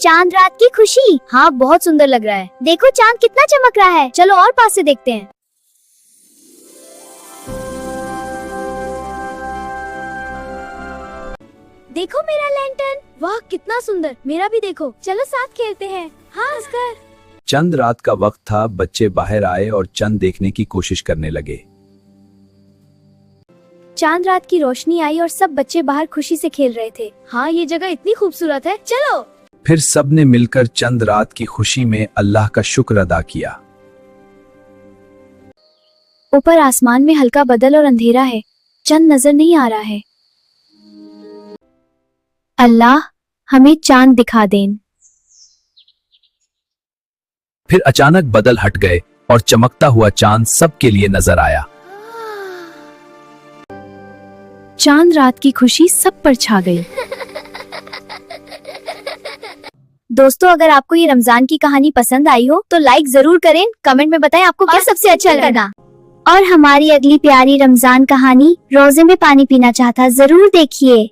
चांद रात की खुशी। हाँ, बहुत सुंदर लग रहा है। देखो चांद कितना चमक रहा है। चलो और पास से देखते हैं। देखो मेरा लैंटर्न। वाह कितना सुंदर। मेरा भी देखो। चलो साथ खेलते हैं। हाँ अस्कर। चंद रात का वक्त था। बच्चे बाहर आए और चंद देखने की कोशिश करने लगे। चांद रात की रोशनी आई और सब बच्चे बाहर खुशी से खेल रहे थे। हाँ, ये जगह इतनी खूबसूरत है। चलो। फिर सबने मिलकर चंद रात की खुशी में अल्लाह का शुक्र अदा किया। ऊपर आसमान में हल्का बादल और अंधेरा है। चंद नजर नहीं आ रहा है। अल्लाह हमें चांद दिखा दें। फिर अचानक बादल हट गए और चमकता हुआ चांद सबके लिए नजर आया। चांद रात की खुशी सब पर छा गई। दोस्तों, अगर आपको ये रमजान की कहानी पसंद आई हो तो लाइक जरूर करें। कमेंट में बताएं आपको क्या सबसे अच्छा लगा। और हमारी अगली प्यारी रमजान कहानी रोजे में पानी पीना चाहता जरूर देखिए।